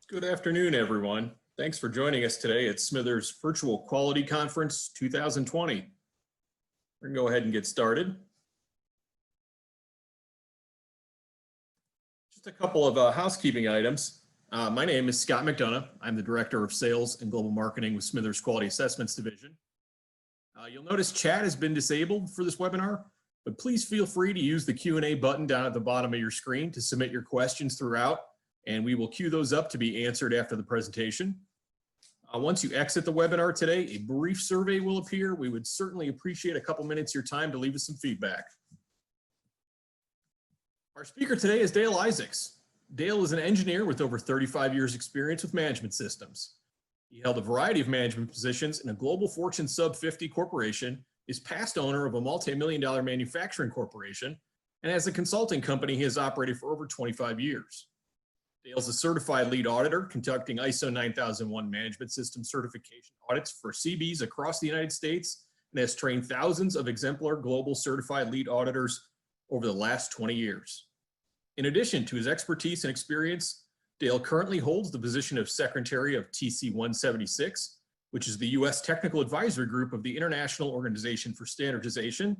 Good afternoon, everyone. Thanks for joining us today at Smithers Virtual Quality Conference 2020. We're gonna go ahead and get started. Just a couple of housekeeping items. My name is Scott McDonough. I'm the Director of Sales and Global Marketing with Smithers Quality Assessments Division. You'll notice chat has been disabled for this webinar, but please feel free to use the Q&A button down at the bottom of your screen to submit your questions throughout, and we will queue those up to be answered after the presentation. Once you exit the webinar today, a brief survey will appear. We would certainly appreciate a couple minutes of your time to leave us some feedback. Our speaker today is Dale Isaacs. Dale is an engineer with over 35 years experience with management systems. He held a variety of management positions in a global Fortune sub 50 corporation, is past owner of a multi-million-dollar manufacturing corporation, and as a consulting company, he has operated for over 25 years. Dale's a certified lead auditor conducting ISO 9001 management system certification audits for CBs across the United States and has trained thousands of exemplar global certified lead auditors over the last 20 years. In addition to his expertise and experience, Dale currently holds the position of Secretary of TC 176, which is the U.S. Technical Advisory Group of the International Organization for Standardization,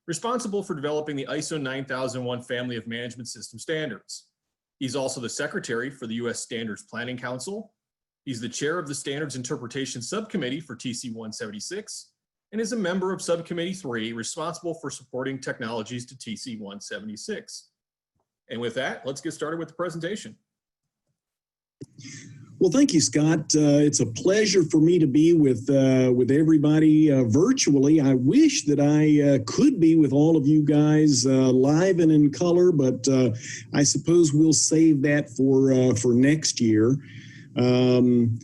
responsible for developing the ISO 9001 family of management system standards. He's also the secretary for the U.S. Standards Planning Council. He's the chair of the Standards Interpretation Subcommittee for TC 176 and is a member of Subcommittee 3, responsible for supporting technologies to TC 176. And with that, let's get started with the presentation. Well, thank you, Scott. It's a pleasure for me to be with everybody virtually. I wish that I could be with all of you guys live and in color, but I suppose we'll save that for next year.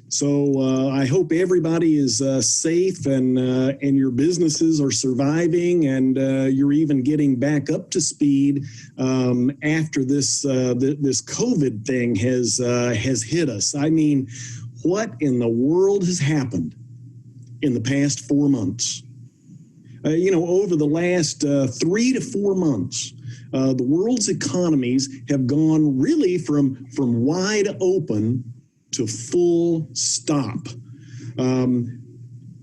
So I hope everybody is safe and your businesses are surviving and you're even getting back up to speed after this COVID thing has hit us. I mean, what in the world has happened in the past 4 months? Over the last 3 to 4 months, the world's economies have gone really from wide open to full stop.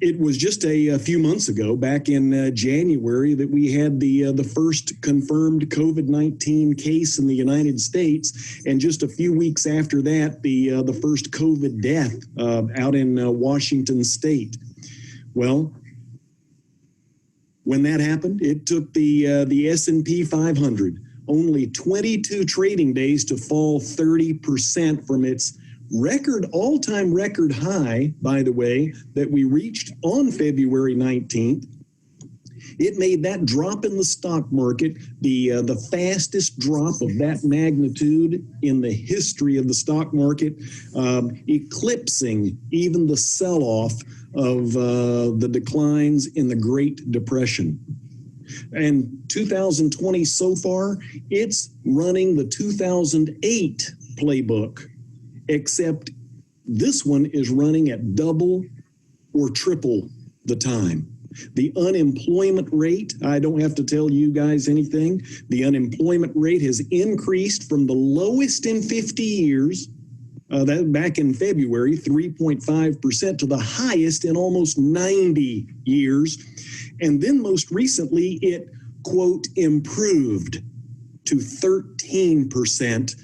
It was just a few months ago, back in January, that we had the first confirmed COVID-19 case in the United States, and just a few weeks after that, the first COVID death out in Washington State. Well, when that happened, it took the S&P 500 only 22 trading days to fall 30% from its all-time record high, by the way, that we reached on February 19th. It made that drop in the stock market the fastest drop of that magnitude in the history of the stock market, eclipsing even the sell-off of the declines in the Great Depression. And 2020 so far, it's running the 2008 playbook, except this one is running at double or triple the time. The unemployment rate, I don't have to tell you guys anything, the unemployment rate has increased from the lowest in 50 years, that back in February, 3.5%, to the highest in almost 90 years. And then most recently, it, quote, improved to 13%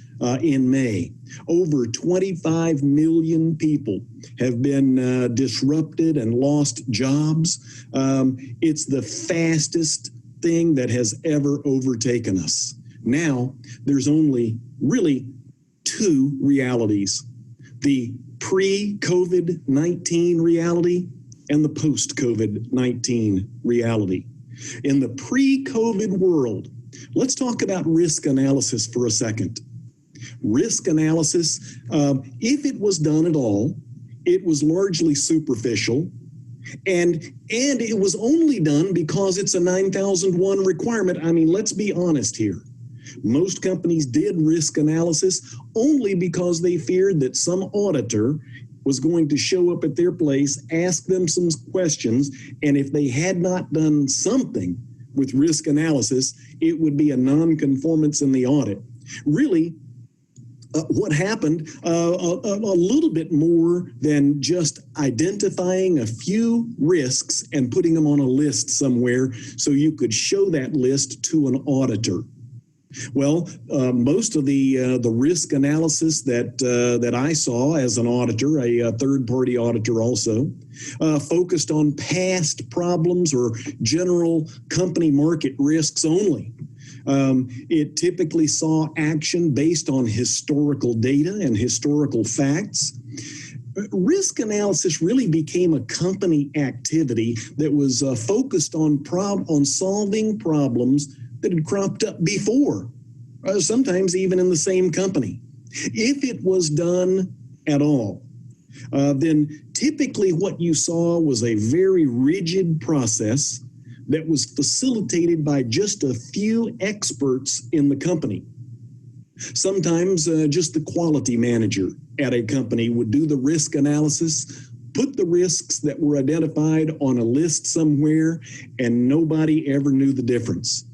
in May. Over 25 million people have been disrupted and lost jobs. It's the fastest thing that has ever overtaken us. Now, there's only really two realities: the pre-COVID-19 reality and the post-COVID-19 reality. In the pre-COVID world, let's talk about risk analysis for a second. Risk analysis, if it was done at all, it was largely superficial, and it was only done because it's a 9001 requirement. I mean, let's be honest here. Most companies did risk analysis only because they feared that some auditor was going to show up at their place, ask them some questions, and if they had not done something with risk analysis, it would be a non-conformance in the audit. Really, What happened, a little bit more than just identifying a few risks and putting them on a list somewhere so you could show that list to an auditor. Well, most of the risk analysis that I saw as an auditor, a third-party auditor also, focused on past problems or general company market risks only. It typically saw action based on historical data and historical facts. Risk analysis really became a company activity that was focused on solving problems that had cropped up before, sometimes even in the same company. If it was done at all, then typically what you saw was a very rigid process that was facilitated by just a few experts in the company. Sometimes just the quality manager at a company would do the risk analysis, put the risks that were identified on a list somewhere, and nobody ever knew the difference.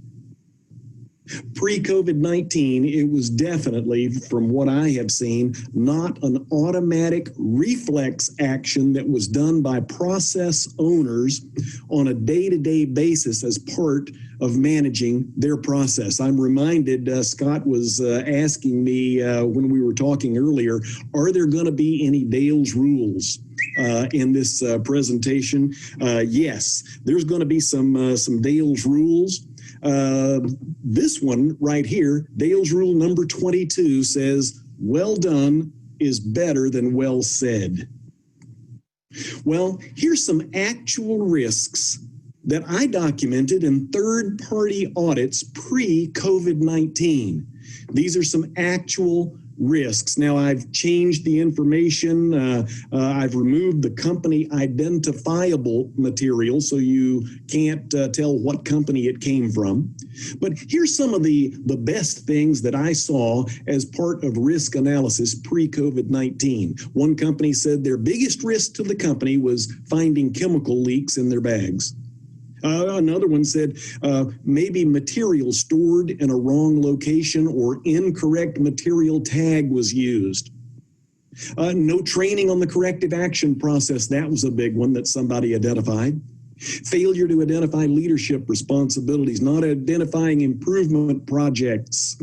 Pre-COVID-19, it was definitely, from what I have seen, not an automatic reflex action that was done by process owners on a day-to-day basis as part of managing their process. I'm reminded, Scott was asking me when we were talking earlier, are there going to be any Dale's rules in this presentation? Yes, there's going to be some Dale's rules. This one right here, Dale's rule number 22 says, well done is better than well said. Well, here's some actual risks that I documented in third-party audits pre-COVID-19. These are some actual risks. Now, I've changed the information. I've removed the company identifiable material so you can't tell what company it came from. But here's some of the best things that I saw as part of risk analysis pre-COVID-19. One company said their biggest risk to the company was finding chemical leaks in their bags. Another one said maybe material stored in a wrong location or incorrect material tag was used. No training on the corrective action process. That was a big one that somebody identified. Failure to identify leadership responsibilities, not identifying improvement projects.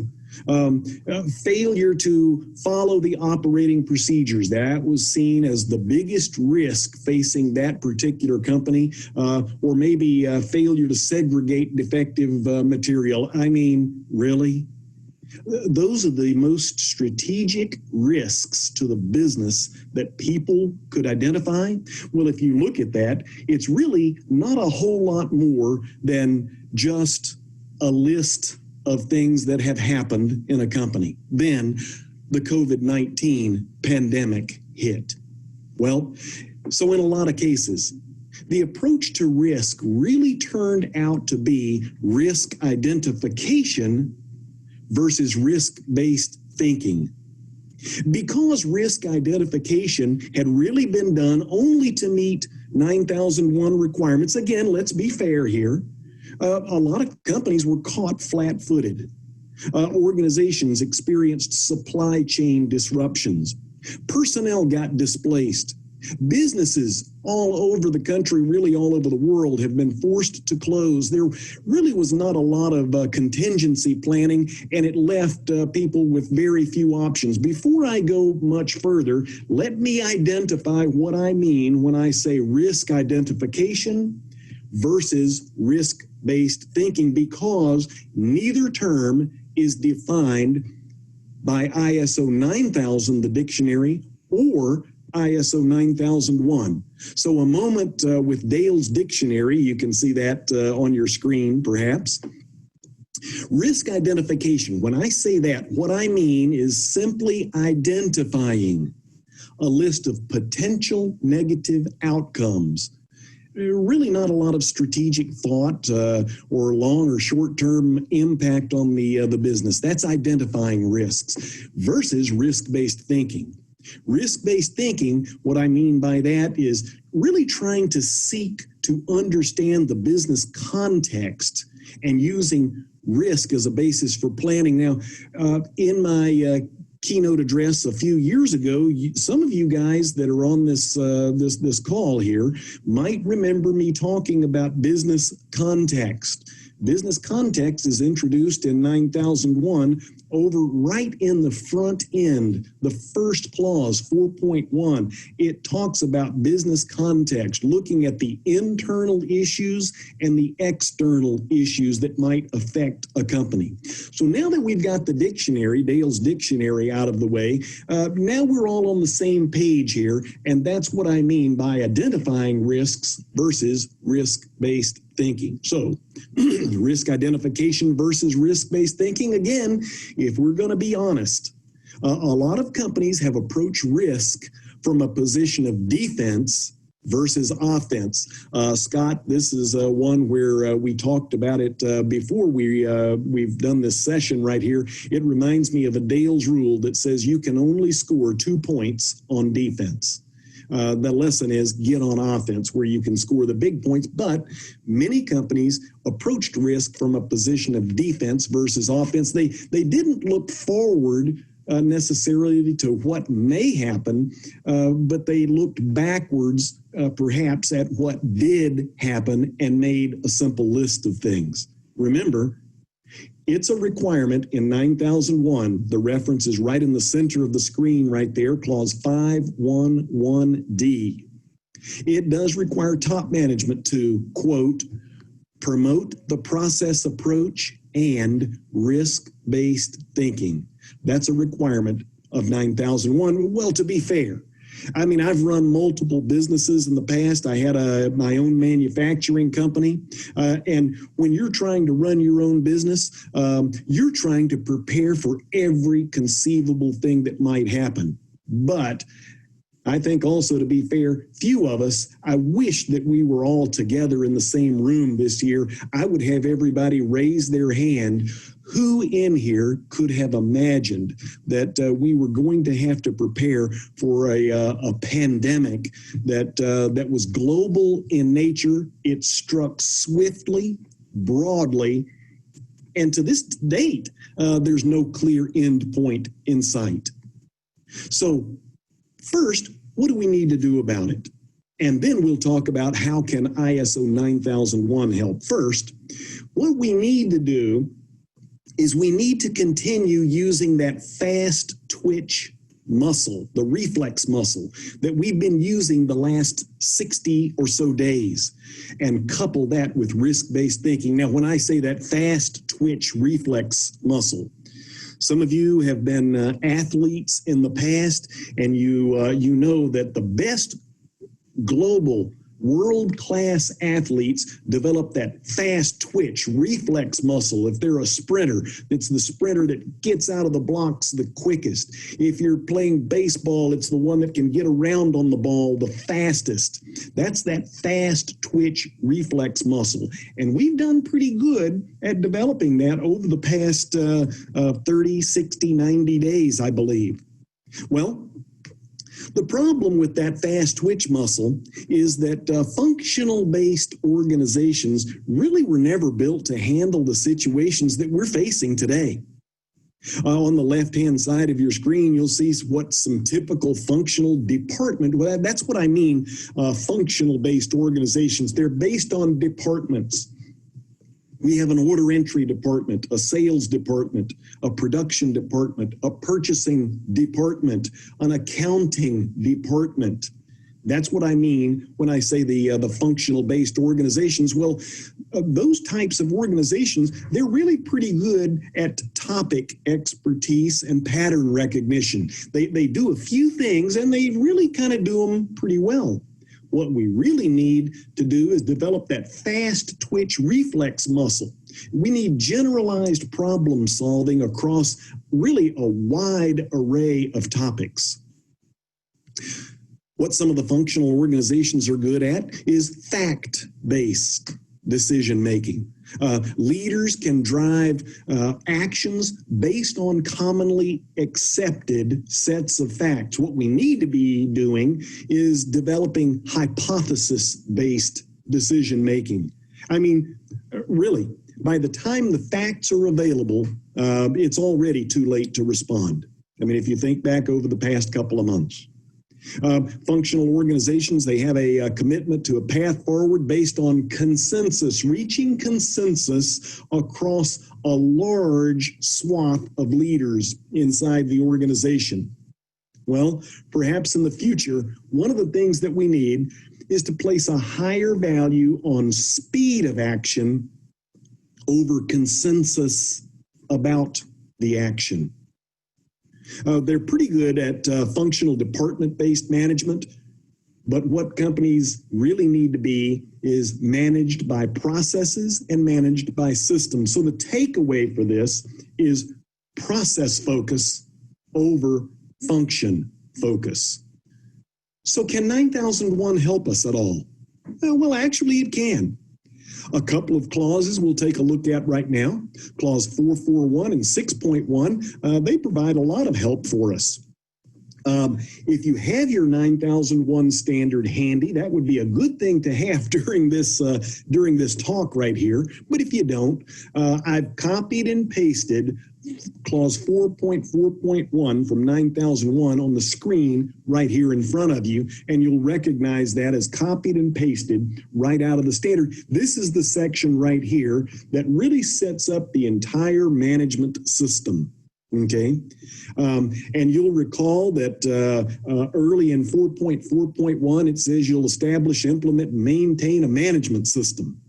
Failure to follow the operating procedures. That was seen as the biggest risk facing that particular company, or maybe failure to segregate defective material. I mean, really? Those are the most strategic risks to the business that people could identify. Well, if you look at that, it's really not a whole lot more than just a list of things that have happened in a company. Then the COVID-19 pandemic hit. Well, so in a lot of cases, the approach to risk really turned out to be risk identification versus risk-based thinking. Because risk identification had really been done only to meet 9001 requirements, again, let's be fair here, a lot of companies were caught flat-footed. Organizations experienced supply chain disruptions. Personnel got displaced. Businesses all over the country, really all over the world, have been forced to close. There really was not a lot of contingency planning, and it left people with very few options. Before I go much further, let me identify what I mean when I say risk identification versus risk-based thinking, because neither term is defined by ISO 9000, the dictionary, or ISO 9001. So a moment with Dale's dictionary, you can see that on your screen perhaps. Risk identification, when I say that, what I mean is simply identifying a list of potential negative outcomes. Really not a lot of strategic thought or long or short-term impact on the business. That's identifying risks versus risk-based thinking. Risk-based thinking, what I mean by that is really trying to seek to understand the business context and using risk as a basis for planning. Now, in my keynote address a few years ago, some of you guys that are on this this call here might remember me talking about business context. Business context is introduced in 9001 over right in the front end, the first clause, 4.1. It talks about business context, looking at the internal issues and the external issues that might affect a company. So now that we've got the dictionary, Dale's dictionary, out of the way, now we're all on the same page here, and that's what I mean by identifying risks versus risk-based thinking. So risk identification versus risk-based thinking. Again, if we're going to be honest, a lot of companies have approached risk from a position of defense versus offense. Scott, this is one where we talked about it before we've done this session right here. It reminds me of a Dale's rule that says you can only score 2 points on defense. The lesson is get on offense where you can score the big points, but many companies approached risk from a position of defense versus offense. They didn't look forward necessarily to what may happen, but they looked backwards perhaps at what did happen and made a simple list of things. Remember, it's a requirement in 9001. The reference is right in the center of the screen right there, clause 511D. It does require top management to, quote, promote the process approach and risk-based thinking. That's a requirement of 9001. Well, to be fair, I mean, I've run multiple businesses in the past. I had my own manufacturing company. And when you're trying to run your own business, you're trying to prepare for every conceivable thing that might happen. But I think also, to be fair, few of us, I wish that we were all together in the same room this year. I would have everybody raise their hand. Who in here could have imagined that we were going to have to prepare for a pandemic that was global in nature? It struck swiftly, broadly, and to this date, there's no clear end point in sight. So first, what do we need to do about it? And then we'll talk about how can ISO 9001 help. First, what we need to do is we need to continue using that fast twitch muscle, the reflex muscle that we've been using the last 60 or so days, and couple that with risk-based thinking. Now, when I say that fast twitch reflex muscle, some of you have been athletes in the past, and you know that the best global world-class athletes develop that fast twitch reflex muscle. If they're a sprinter, it's the sprinter that gets out of the blocks the quickest. If you're playing baseball, it's the one that can get around on the ball the fastest. That's that fast twitch reflex muscle. And we've done pretty good at developing that over the past 30, 60, 90 days, I believe. Well, the problem with that fast twitch muscle is that functional-based organizations really were never built to handle the situations that we're facing today. On the left-hand side of your screen, you'll see what some typical functional department, well, that's what I mean, functional-based organizations. They're based on departments. We have an order entry department, a sales department, a production department, a purchasing department, an accounting department. That's what I mean when I say the functional-based organizations. Well, those types of organizations, they're really pretty good at topic expertise and pattern recognition. They do a few things, and they really kind of do them pretty well. What we really need to do is develop that fast twitch reflex muscle. We need generalized problem solving across really a wide array of topics. What some of the functional organizations are good at is fact-based decision making. Leaders can drive actions based on commonly accepted sets of facts. What we need to be doing is developing hypothesis-based decision making. I mean, really, by the time the facts are available, it's already too late to respond. I mean, if you think back over the past couple of months. Functional organizations, they have a commitment to a path forward based on consensus, reaching consensus across a large swath of leaders inside the organization. Well, perhaps in the future, one of the things that we need is to place a higher value on speed of action over consensus about the action. They're pretty good at functional department-based management, but what companies really need to be is managed by processes and managed by systems. So the takeaway for this is process focus over function focus. So can 9001 help us at all? Well, actually it can. A couple of clauses we'll take a look at right now. Clause 441 and 6.1, they provide a lot of help for us. If you have your 9001 standard handy, that would be a good thing to have during this talk right here. But if you don't, I've copied and pasted clause 4.4.1 from 9001 on the screen right here in front of you, and you'll recognize that as copied and pasted right out of the standard. This is the section right here that really sets up the entire management system. Okay, and you'll recall that early in 4.4.1, it says you'll establish, implement, and maintain a management system.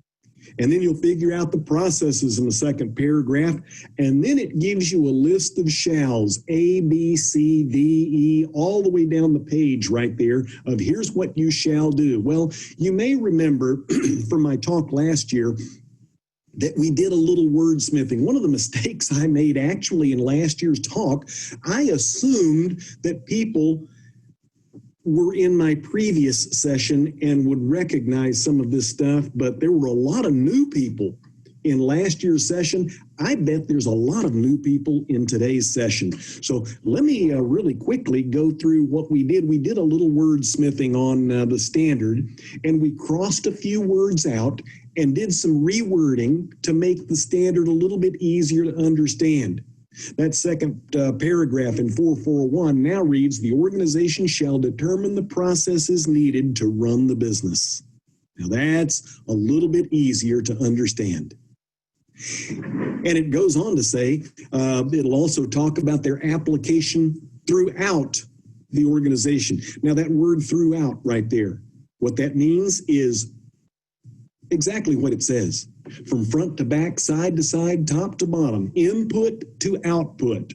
And then you'll figure out the processes in the second paragraph. And then it gives you a list of shalls, A, B, C, D, E, all the way down the page right there of here's what you shall do. Well, you may remember from my talk last year that we did a little wordsmithing. One of the mistakes I made actually in last year's talk, I assumed that people were in my previous session and would recognize some of this stuff, but there were a lot of new people in last year's session. I bet there's a lot of new people in today's session. So let me really quickly go through what we did. We did a little wordsmithing on the standard, and we crossed a few words out and did some rewording to make the standard a little bit easier to understand. That second paragraph in 441 now reads, the organization shall determine the processes needed to run the business. Now that's a little bit easier to understand. And it goes on to say, it'll also talk about their application throughout the organization. Now that word throughout right there, what that means is exactly what it says. From front to back, side to side, top to bottom, input to output.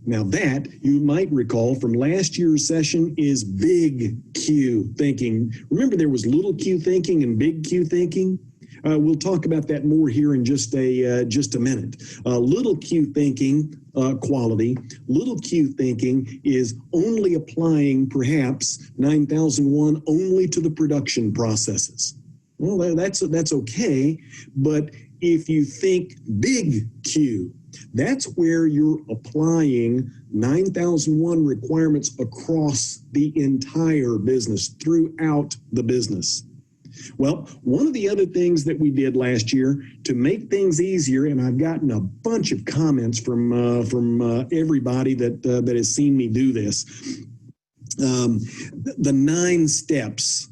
Now that, you might recall from last year's session, is big Q thinking. Remember there was little Q thinking and big Q thinking? We'll talk about that more here in just a minute. Little Q thinking quality, little Q thinking is only applying perhaps 9001 only to the production processes. Well, that's okay, but if you think big Q, that's where you're applying 9001 requirements across the entire business, throughout the business. Well, one of the other things that we did last year to make things easier, and I've gotten a bunch of comments from everybody that has seen me do this, the 9 steps.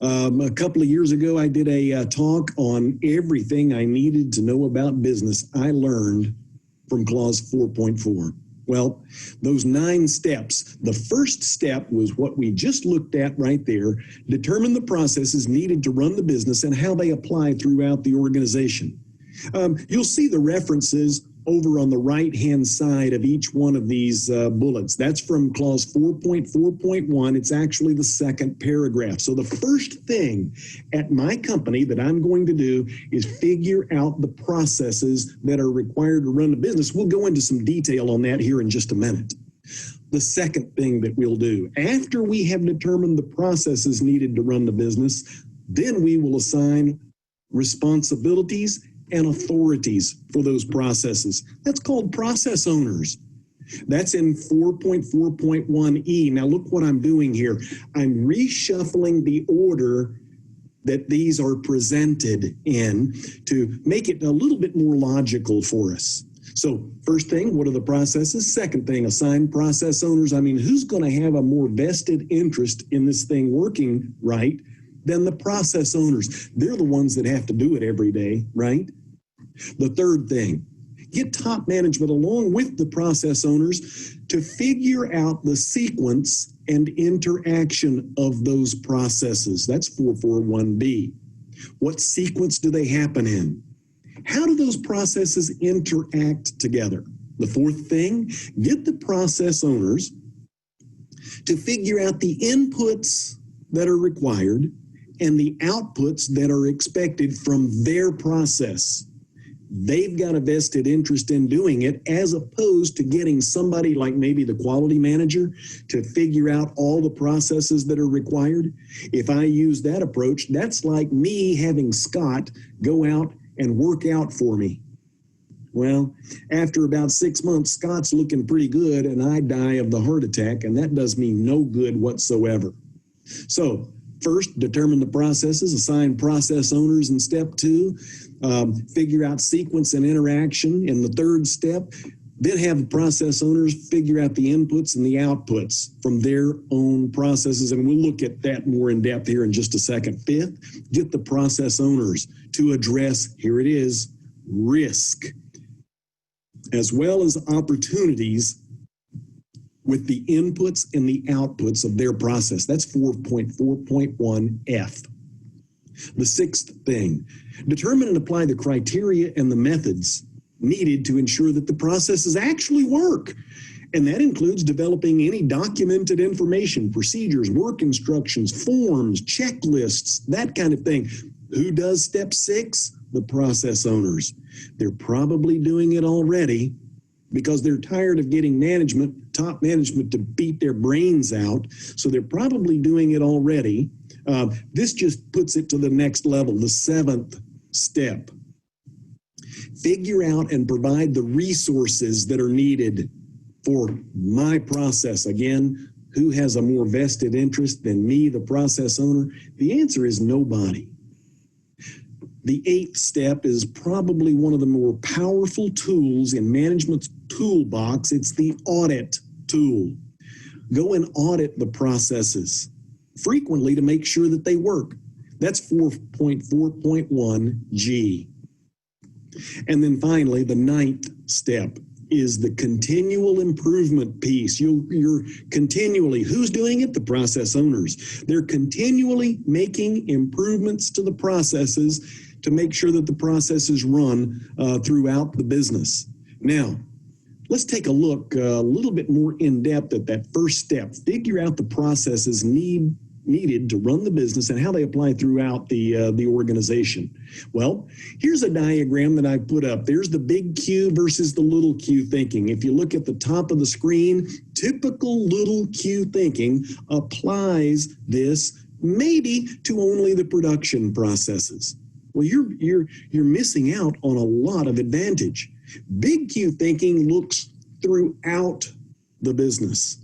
A couple of years ago, I did a talk on everything I needed to know about business I learned from clause 4.4. Well, those 9 steps, the first step was what we just looked at right there, determine the processes needed to run the business and how they apply throughout the organization. You'll see the references over on the right-hand side of each one of these bullets. That's from clause 4.4.1. It's actually the second paragraph. So the first thing at my company that I'm going to do is figure out the processes that are required to run the business. We'll go into some detail on that here in just a minute. The second thing that we'll do, after we have determined the processes needed to run the business, then we will assign responsibilities and authorities for those processes. That's called process owners. That's in 4.4.1E. Now look what I'm doing here. I'm reshuffling the order that these are presented in to make it a little bit more logical for us. So first thing, what are the processes? Second thing, assign process owners. I mean, who's going to have a more vested interest in this thing working right than the process owners? They're the ones that have to do it every day, right? The third thing, get top management along with the process owners to figure out the sequence and interaction of those processes. That's 441B. What sequence do they happen in? How do those processes interact together? The fourth thing, get the process owners to figure out the inputs that are required and the outputs that are expected from their process. They've got a vested interest in doing it, as opposed to getting somebody like maybe the quality manager to figure out all the processes that are required. If I use that approach, that's like me having Scott go out and work out for me. Well, after about 6 months, Scott's looking pretty good and I die of the heart attack, and that does me no good whatsoever. So first, determine the processes, assign process owners in step 2, figure out sequence and interaction in the third step, then have the process owners figure out the inputs and the outputs from their own processes. And we'll look at that more in depth here in just a second. Fifth, get the process owners to address, here it is, risk, as well as opportunities with the inputs and the outputs of their process. That's 4.4.1F. The sixth thing, determine and apply the criteria and the methods needed to ensure that the processes actually work. And that includes developing any documented information, procedures, work instructions, forms, checklists, that kind of thing. Who does step 6? The process owners. They're probably doing it already because they're tired of getting management, top management, to beat their brains out. So they're probably doing it already. This just puts it to the next level, the 7th step. Figure out and provide the resources that are needed for my process. Again, who has a more vested interest than me, the process owner? The answer is nobody. The 8th step is probably one of the more powerful tools in management's toolbox. It's the audit tool. Go and audit the processes frequently to make sure that they work. That's 4.4.1G. And then finally, the 9th step is the continual improvement piece. You're continually, who's doing it? The process owners. They're continually making improvements to the processes to make sure that the processes run throughout the business. Now, let's take a look a little bit more in depth at that first step. Figure out the processes needed to run the business and how they apply throughout the organization. Well, here's a diagram that I put up. There's the big Q versus the little q thinking. If you look at the top of the screen, typical little q thinking applies this maybe to only the production processes. Well, you're missing out on a lot of advantage. Big Q thinking looks throughout the business.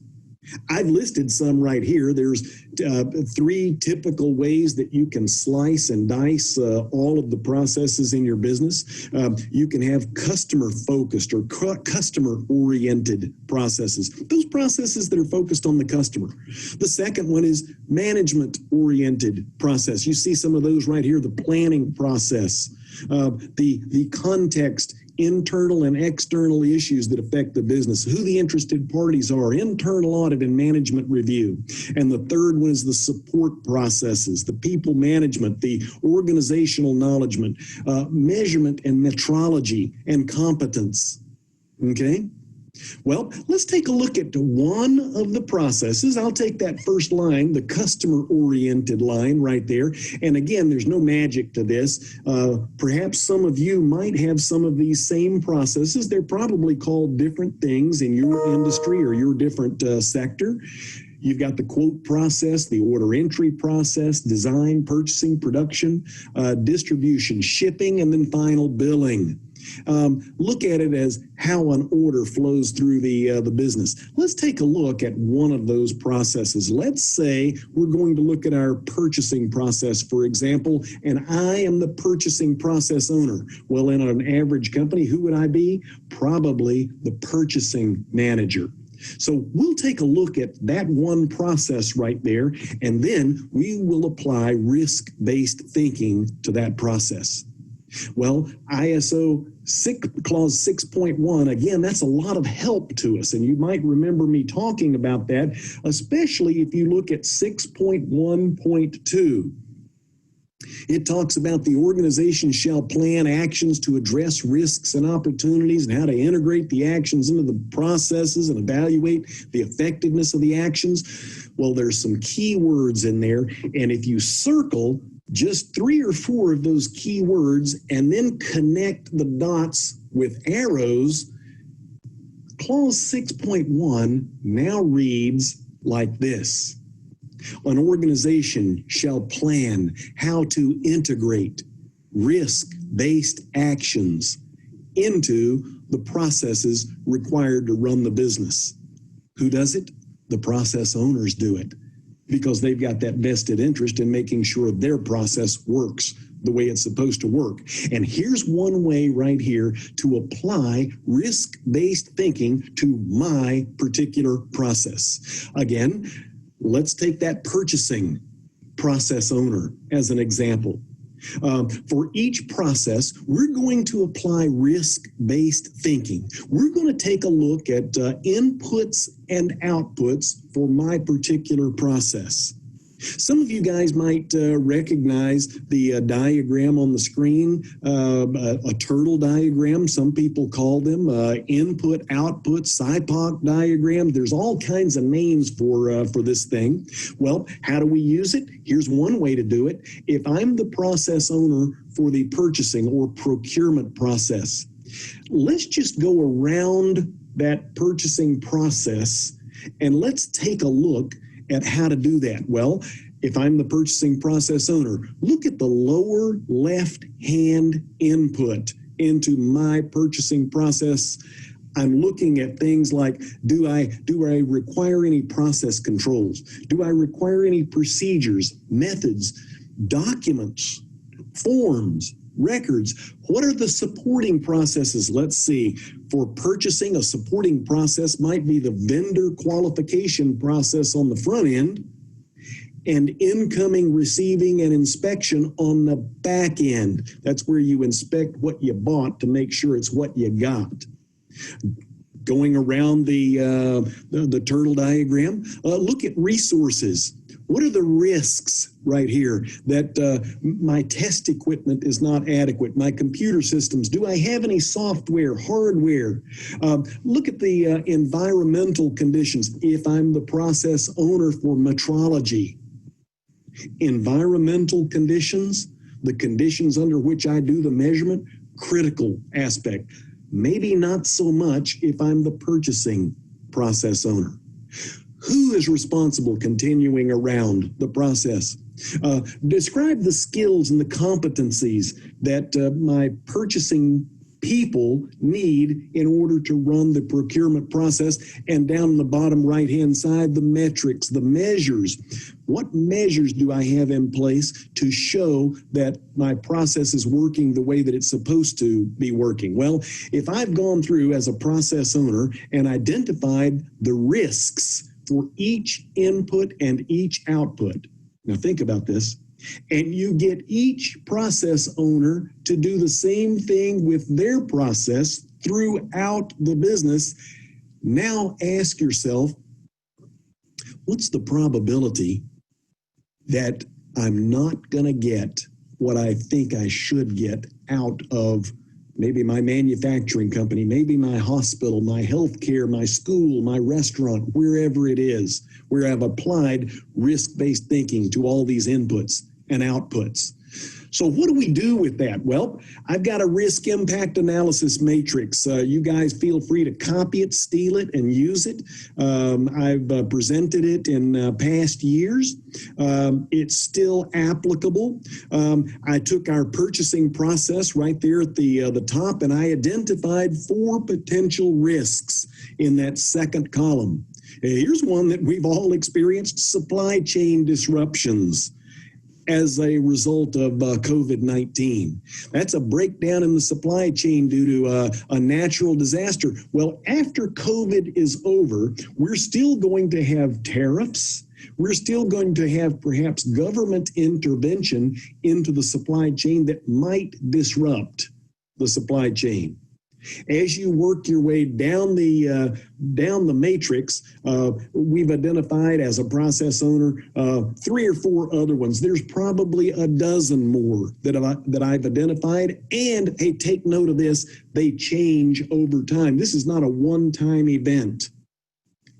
I've listed some right here. There's 3 typical ways that you can slice and dice all of the processes in your business. You can have customer-focused or customer-oriented processes. Those processes that are focused on the customer. The second one is management-oriented process. You see some of those right here, the planning process, the context, internal and external issues that affect the business, who the interested parties are, internal audit and management review. And the third one is the support processes, the people management, the organizational knowledge, measurement and metrology and competence. Okay? Well, let's take a look at one of the processes. I'll take that first line, the customer-oriented line right there. And again, there's no magic to this. Perhaps some of you might have some of these same processes. They're probably called different things in your industry or your different sector. You've got the quote process, the order entry process, design, purchasing, production, distribution, shipping, and then final billing. Look at it as how an order flows through the business. Let's take a look at one of those processes. Let's say we're going to look at our purchasing process, for example, and I am the purchasing process owner. Well, in an average company, who would I be? Probably the purchasing manager. So we'll take a look at that one process right there, and then we will apply risk-based thinking to that process. Well, ISO Clause 6.1, again, that's a lot of help to us, and you might remember me talking about that, especially if you look at 6.1.2. It talks about the organization shall plan actions to address risks and opportunities and how to integrate the actions into the processes and evaluate the effectiveness of the actions. Well, there's some key words in there, and if you circle just 3 or 4 of those key words and then connect the dots with arrows, Clause 6.1 now reads like this. An organization shall plan how to integrate risk-based actions into the processes required to run the business. Who does it? The process owners do it, because they've got that vested interest in making sure their process works the way it's supposed to work. And here's one way right here to apply risk-based thinking to my particular process. Again, let's take that purchasing process owner as an example. For each process, we're going to apply risk-based thinking. We're going to take a look at inputs and outputs for my particular process. Some of you guys might recognize the diagram on the screen, a turtle diagram. Some people call them input, output, SIPOC diagram. There's all kinds of names for this thing. Well, how do we use it? Here's one way to do it. If I'm the process owner for the purchasing or procurement process, let's just go around that purchasing process and let's take a look at how to do that. Well, if I'm the purchasing process owner, look at the lower left-hand input into my purchasing process. I'm looking at things like, do I require any process controls? Do I require any procedures, methods, documents, forms, records? What are the supporting processes? Let's see. For purchasing, a supporting process might be the vendor qualification process on the front end and incoming, receiving, and inspection on the back end. That's where you inspect what you bought to make sure it's what you got. Going around the turtle diagram, look at resources. What are the risks right here that my test equipment is not adequate? My computer systems, do I have any software, hardware? Look at the environmental conditions. If I'm the process owner for metrology, environmental conditions, the conditions under which I do the measurement, critical aspect. Maybe not so much if I'm the purchasing process owner. Who is responsible continuing around the process? Describe the skills and the competencies that my purchasing people need in order to run the procurement process. And down the bottom right-hand side, the metrics, the measures. What measures do I have in place to show that my process is working the way that it's supposed to be working? Well, if I've gone through as a process owner and identified the risks for each input and each output. Now think about this. And you get each process owner to do the same thing with their process throughout the business. Now ask yourself, what's the probability that I'm not going to get what I think I should get out of maybe my manufacturing company, maybe my hospital, my healthcare, my school, my restaurant, wherever it is, where I've applied risk-based thinking to all these inputs and outputs. So what do we do with that? Well, I've got a risk impact analysis matrix. You guys feel free to copy it, steal it, and use it. I've presented it in past years. It's still applicable. I took our purchasing process right there at the top, and I identified 4 potential risks in that second column. Here's one that we've all experienced: supply chain disruptions as a result of COVID-19. That's a breakdown in the supply chain due to a natural disaster. Well, after COVID is over, we're still going to have tariffs. We're still going to have perhaps government intervention into the supply chain that might disrupt the supply chain. As you work your way down the matrix, we've identified as a process owner 3 or 4 other ones. There's probably a dozen more that I've identified. And hey, take note of this: they change over time. This is not a one-time event.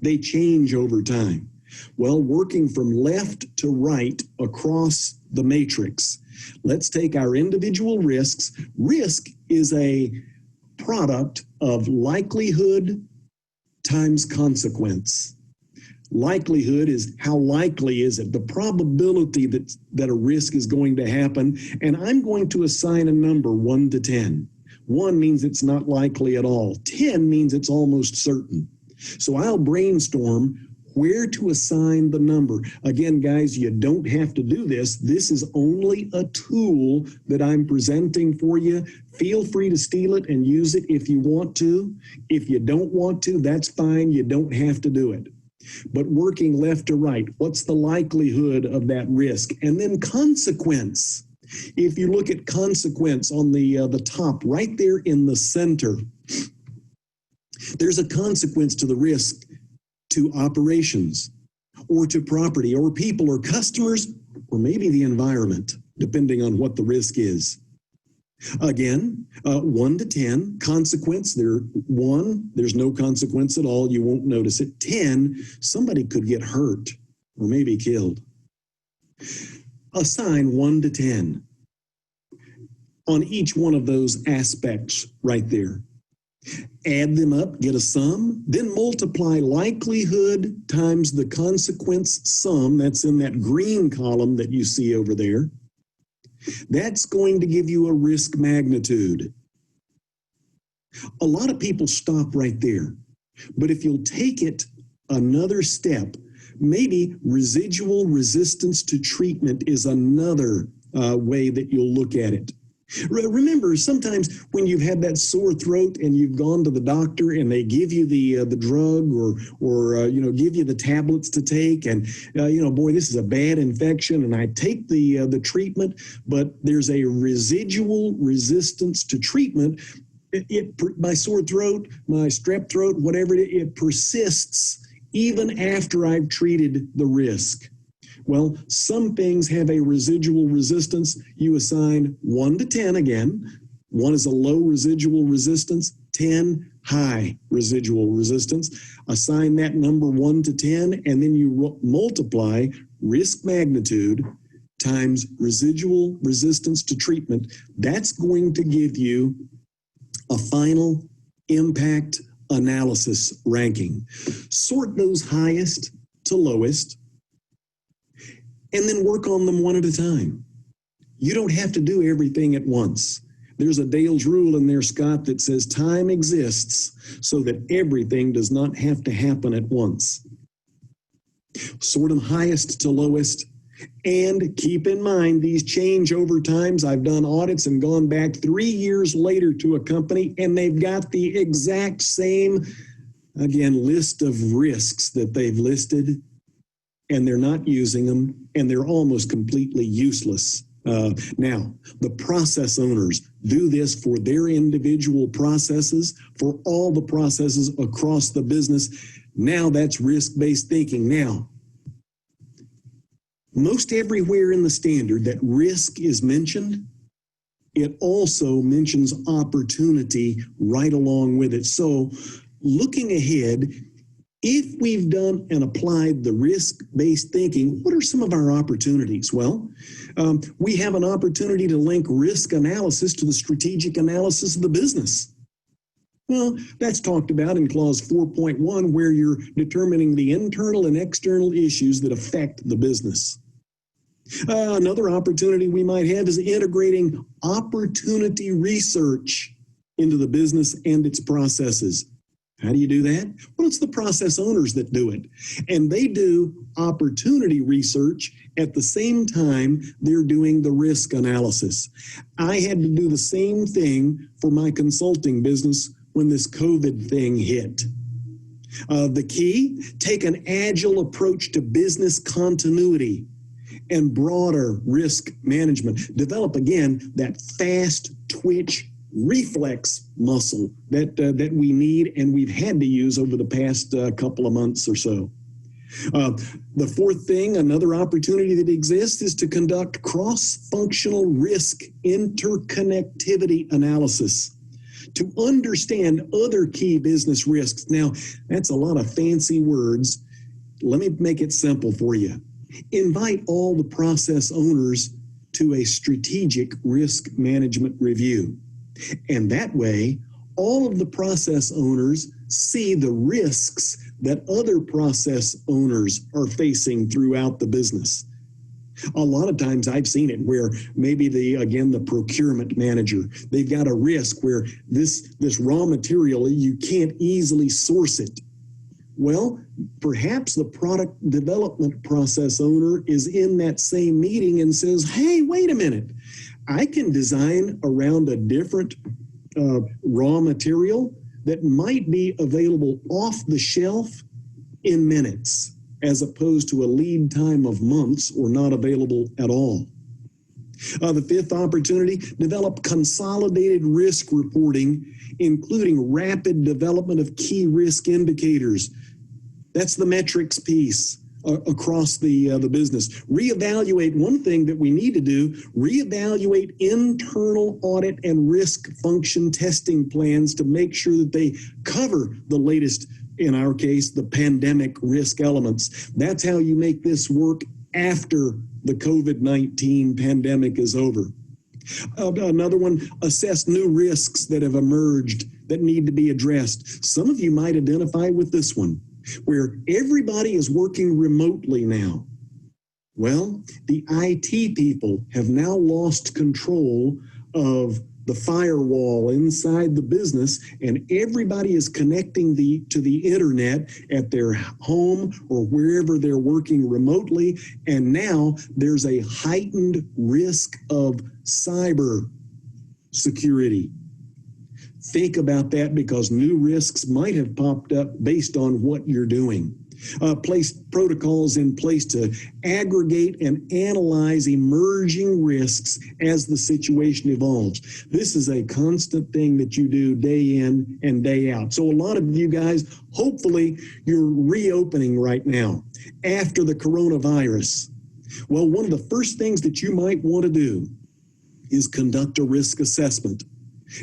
They change over time. Well, working from left to right across the matrix, let's take our individual risks. Risk is a product of likelihood times consequence. Likelihood is how likely is it, the probability that a risk is going to happen, and I'm going to assign a number 1 to 10. 1 means it's not likely at all. 10 means it's almost certain. So I'll brainstorm where to assign the number. Again, guys, you don't have to do this. This is only a tool that I'm presenting for you. Feel free to steal it and use it if you want to. If you don't want to, that's fine. You don't have to do it. But working left to right, what's the likelihood of that risk? And then consequence. If you look at consequence on the top, right there in the center, there's a consequence to the risk to operations or to property or people or customers or maybe the environment, depending on what the risk is. Again, 1 to 10, consequence, 1, there's no consequence at all, you won't notice it. 10, somebody could get hurt or maybe killed. Assign 1 to 10 on each one of those aspects right there. Add them up, get a sum, then multiply likelihood times the consequence sum. That's in that green column that you see over there. That's going to give you a risk magnitude. A lot of people stop right there. But if you'll take it another step, maybe residual resistance to treatment is another way that you'll look at it. Remember, sometimes when you've had that sore throat and you've gone to the doctor and they give you the drug or give you the tablets to take, and boy, this is a bad infection, and I take the treatment, but there's a residual resistance to treatment. My sore throat, my strep throat, whatever it persists even after I've treated the risk. Well, some things have a residual resistance. You assign 1 to 10 again. 1 is a low residual resistance, 10 high residual resistance. Assign that number 1 to 10, and then you multiply risk magnitude times residual resistance to treatment. That's going to give you a final impact analysis ranking. Sort those highest to lowest, and then work on them one at a time. You don't have to do everything at once. There's a Dale's rule in there, Scott, that says time exists so that everything does not have to happen at once. Sort them highest to lowest, and keep in mind these change over times. I've done audits and gone back 3 years later to a company, and they've got the exact same, again, list of risks that they've listed, and they're not using them, and they're almost completely useless. Now, the process owners do this for their individual processes, for all the processes across the business. Now that's risk-based thinking. Now, most everywhere in the standard that risk is mentioned, it also mentions opportunity right along with it. So looking ahead, If we've done and applied the risk-based thinking, what are some of our opportunities? Well, we have an opportunity to link risk analysis to the strategic analysis of the business. Well, that's talked about in clause 4.1, where you're determining the internal and external issues that affect the business. Another opportunity we might have is integrating opportunity research into the business and its processes. How do you do that? Well, it's the process owners that do it. And they do opportunity research at the same time they're doing the risk analysis. I had to do the same thing for my consulting business when this COVID thing hit. The key, take an agile approach to business continuity and broader risk management. Develop, again, that fast twitch reflex muscle that we need and we've had to use over the past couple of months or so. The fourth thing, another opportunity that exists, is to conduct cross-functional risk interconnectivity analysis to understand other key business risks. Now, that's a lot of fancy words. Let me make it simple for you. Invite all the process owners to a strategic risk management review. And that way, all of the process owners see the risks that other process owners are facing throughout the business. A lot of times I've seen it where maybe the procurement manager, they've got a risk where this raw material, you can't easily source it. Well, perhaps the product development process owner is in that same meeting and says, hey, wait a minute, I can design around a different raw material that might be available off the shelf in minutes, as opposed to a lead time of months or not available at all. The fifth opportunity, develop consolidated risk reporting, including rapid development of key risk indicators. That's the metrics piece across the business. Reevaluate, one thing that we need to do, reevaluate internal audit and risk function testing plans to make sure that they cover the latest, in our case, the pandemic risk elements. That's how you make this work after the COVID-19 pandemic is over. Another one, assess new risks that have emerged that need to be addressed. Some of you might identify with this one, where everybody is working remotely now. Well, the IT people have now lost control of the firewall inside the business, and everybody is connecting to the internet at their home or wherever they're working remotely, and now there's a heightened risk of cyber security. Think about that, because new risks might have popped up based on what you're doing. Place protocols in place to aggregate and analyze emerging risks as the situation evolves. This is a constant thing that you do day in and day out. So a lot of you guys, hopefully you're reopening right now after the coronavirus. Well, one of the first things that you might want to do is conduct a risk assessment.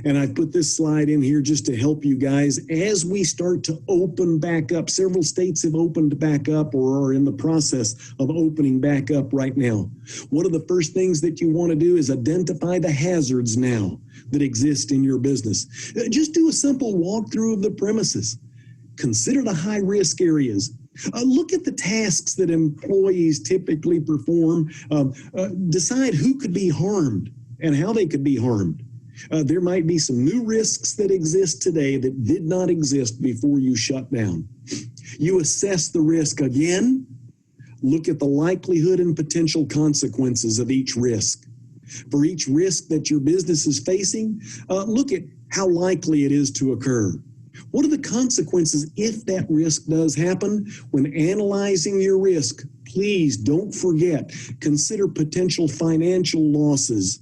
And I put this slide in here just to help you guys as we start to open back up. Several states have opened back up or are in the process of opening back up right now. One of the first things that you want to do is identify the hazards now that exist in your business. Just do a simple walkthrough of the premises. Consider the high risk areas. Look at the tasks that employees typically perform. Decide who could be harmed and how they could be harmed. There might be some new risks that exist today that did not exist before you shut down. You assess the risk again. Look at the likelihood and potential consequences of each risk. For each risk that your business is facing, look at how likely it is to occur. What are the consequences if that risk does happen? When analyzing your risk, please don't forget, consider potential financial losses.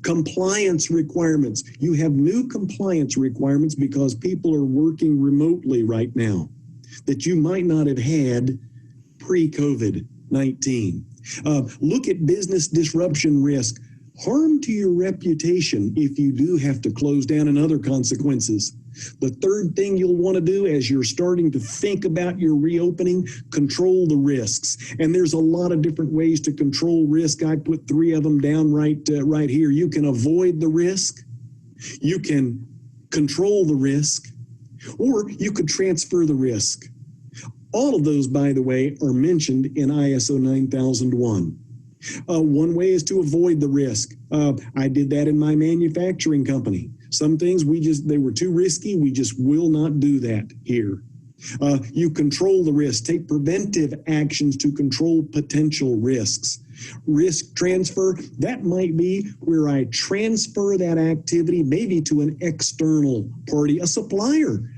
Compliance requirements. You have new compliance requirements because people are working remotely right now that you might not have had pre-COVID-19. Look at business disruption risk. Harm to your reputation if you do have to close down, and other consequences. The third thing you'll want to do as you're starting to think about your reopening, control the risks. And there's a lot of different ways to control risk. I put 3 of them down right here. You can avoid the risk, you can control the risk, or you could transfer the risk. All of those, by the way, are mentioned in ISO 9001. One way is to avoid the risk. I did that in my manufacturing company. Some things they were too risky. We just will not do that here. You control the risk, take preventive actions to control potential risks. Risk transfer, that might be where I transfer that activity maybe to an external party, a supplier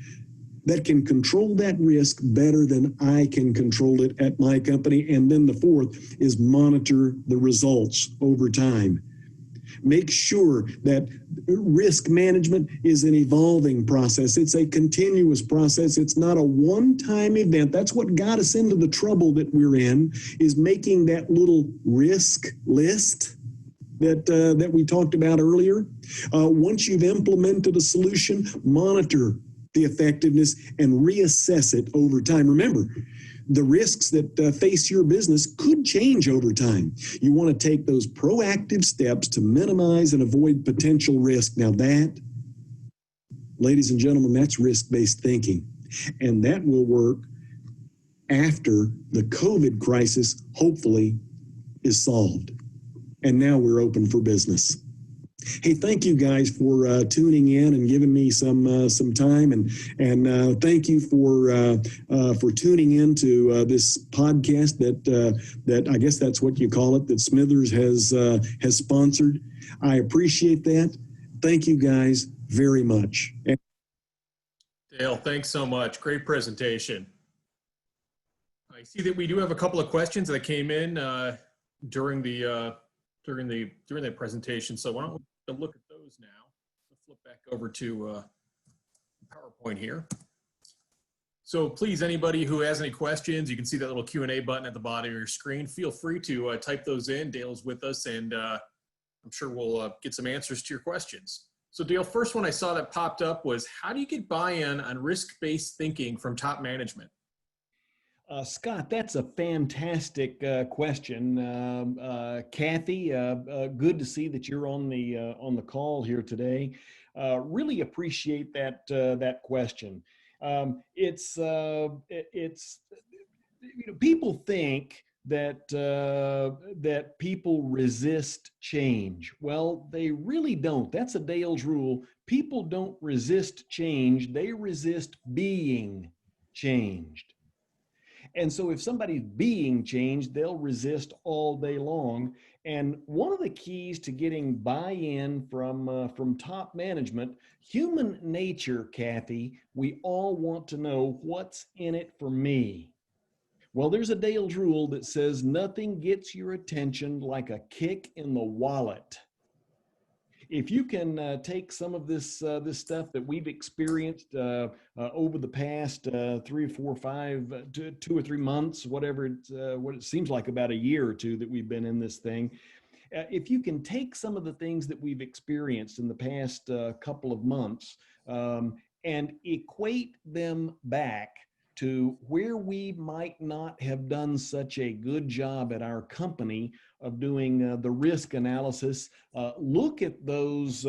that can control that risk better than I can control it at my company. And then the fourth is monitor the results over time. Make sure that risk management is an evolving process. It's a continuous process. It's not a one-time event. That's what got us into the trouble that we're in, is making that little risk list that we talked about earlier. Once you've implemented a solution, monitor the effectiveness and reassess it over time. Remember, the risks that face your business could change over time. You want to take those proactive steps to minimize and avoid potential risk. Now that, ladies and gentlemen, that's risk-based thinking. And that will work after the COVID crisis, hopefully, is solved. And now we're open for business. Hey, thank you guys for tuning in and giving me some time, and thank you for tuning in to this podcast that I guess that's what you call it, that Smithers has sponsored. I appreciate that. Thank you guys very much. Dale, thanks so much. Great presentation. I see that we do have a couple of questions that came in during the presentation. So why don't we look at those now? We'll flip back over to PowerPoint here. So please, anybody who has any questions, you can see that little Q&A button at the bottom of your screen. Feel free to type those in. Dale's with us, and I'm sure we'll get some answers to your questions. So Dale, first one I saw that popped up was, how do you get buy-in on risk-based thinking from top management? Scott, that's a fantastic question. Kathy, good to see that you're on the call here today. Really appreciate that question. It's people think that people resist change. Well, they really don't. That's a Dale's rule. People don't resist change. They resist being changed. And so if somebody's being changed, they'll resist all day long. And one of the keys to getting buy-in from top management, human nature, Kathy, we all want to know what's in it for me. Well, there's a Dale's rule that says nothing gets your attention like a kick in the wallet. If you can take some of this stuff that we've experienced over the past 3 or 4, 5, 2 or 3 months, whatever what it seems like, about a year or two that we've been in this thing, if you can take some of the things that we've experienced in the past couple of months and equate them back to where we might not have done such a good job at our company of doing the risk analysis. Look at those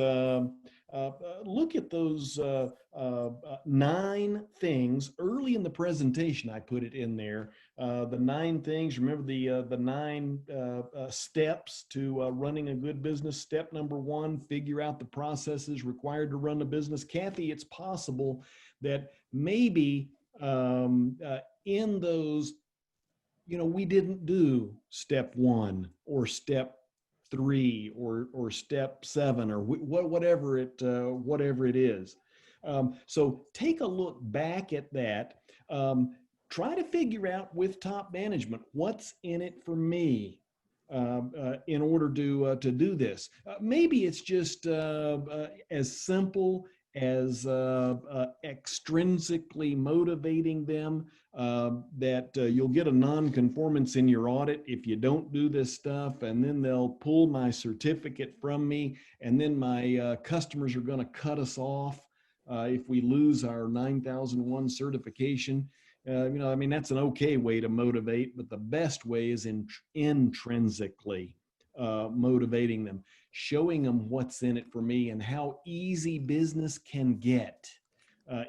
9 things. Early in the presentation, I put it in there. The 9 things. Remember the 9 steps to running a good business. Step number 1: figure out the processes required to run a business. Kathy, it's possible that maybe in those, we didn't do step 1 or step 3 or step 7 or whatever it is. So take a look back at that. Try to figure out with top management what's in it for me in order to do this. Maybe it's just as simple as extrinsically motivating them that you'll get a non-conformance in your audit if you don't do this stuff, and then they'll pull my certificate from me, and then my customers are going to cut us off if we lose our 9001 certification, I mean, that's an okay way to motivate, but the best way is intrinsically motivating them, showing them what's in it for me and how easy business can get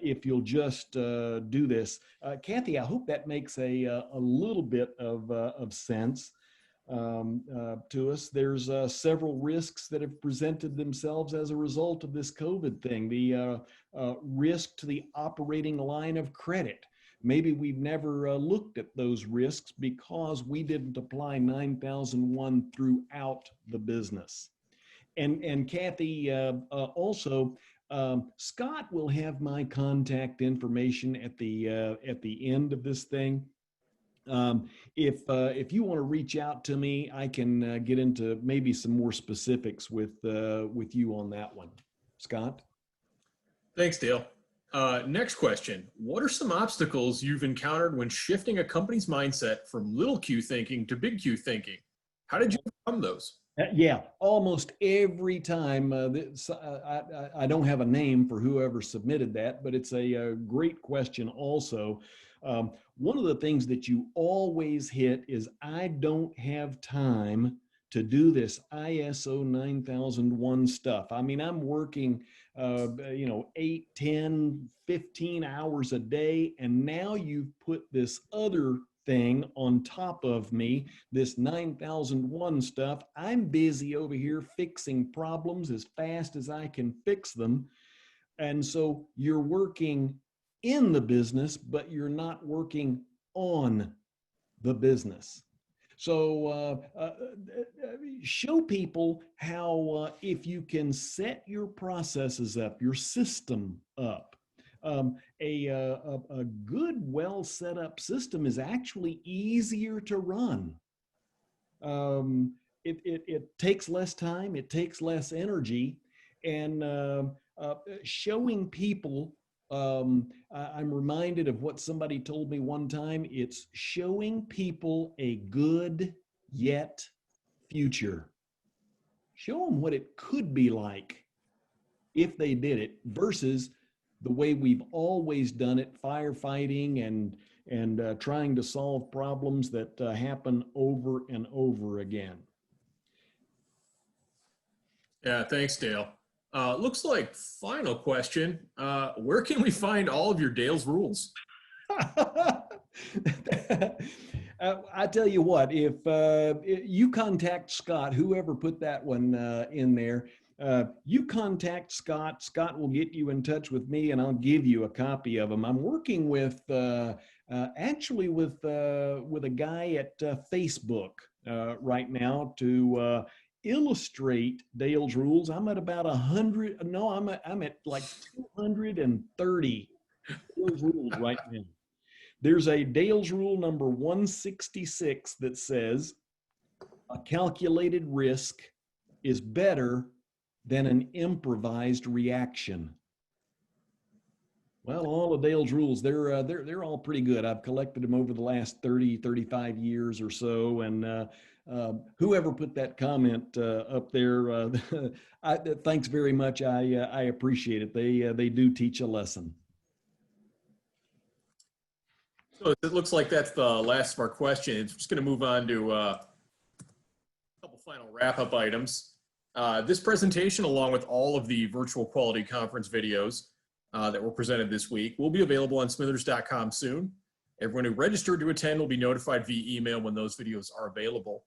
if you'll just do this. Kathy, I hope that makes a little bit of sense to us. There's several risks that have presented themselves as a result of this COVID thing. The risk to the operating line of credit. Maybe we've never looked at those risks because we didn't apply 9001 throughout the business. And Kathy, also, Scott will have my contact information at the end of this thing. If you want to reach out to me, I can get into maybe some more specifics with you on that one. Scott? Thanks, Dale. Next question. What are some obstacles you've encountered when shifting a company's mindset from little Q thinking to big Q thinking? How did you overcome those? Yeah, almost every time. I don't have a name for whoever submitted that, but it's a great question also. One of the things that you always hit is I don't have time to do this ISO 9001 stuff. I mean, I'm working, 8, 10, 15 hours a day, and now you've put this other thing on top of me, this 9001 stuff. I'm busy over here fixing problems as fast as I can fix them. And so you're working in the business, but you're not working on the business. So show people how if you can set your processes up, your system up, a good, well set up system is actually easier to run. It takes less time, it takes less energy, and showing people, I'm reminded of what somebody told me one time. It's showing people a good yet future. Show them what it could be like if they did it versus the way we've always done it, firefighting and trying to solve problems that happen over and over again. Yeah, thanks, Dale. Looks like final question. Where can we find all of your Dale's rules? I tell you what, if you contact Scott, whoever put that one in there, you contact Scott. Scott will get you in touch with me, and I'll give you a copy of them. I'm working with actually with a guy at Facebook right now to illustrate Dale's rules. I'm at about 100. No, I'm at like 230 Dale's rules right now. There's a Dale's rule number 166 that says a calculated risk is better than an improvised reaction. Well, all of Dale's rules, they're all pretty good. I've collected them over the last 30, 35 years or so. And whoever put that comment up there, thanks very much. I appreciate it. They do teach a lesson. So it looks like that's the last of our questions. We're just going to move on to a couple final wrap-up items. This presentation, along with all of the virtual quality conference videos that were presented this week, will be available on smithers.com soon. Everyone who registered to attend will be notified via email when those videos are available.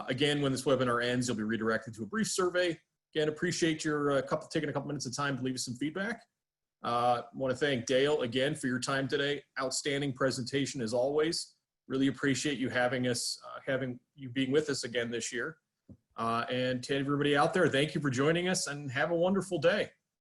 Again, when this webinar ends, you'll be redirected to a brief survey. Again, appreciate your taking a couple minutes of time to leave us some feedback. I want to thank Dale again for your time today. Outstanding presentation as always. Really appreciate you having us, being with us again this year. And to everybody out there, thank you for joining us and have a wonderful day.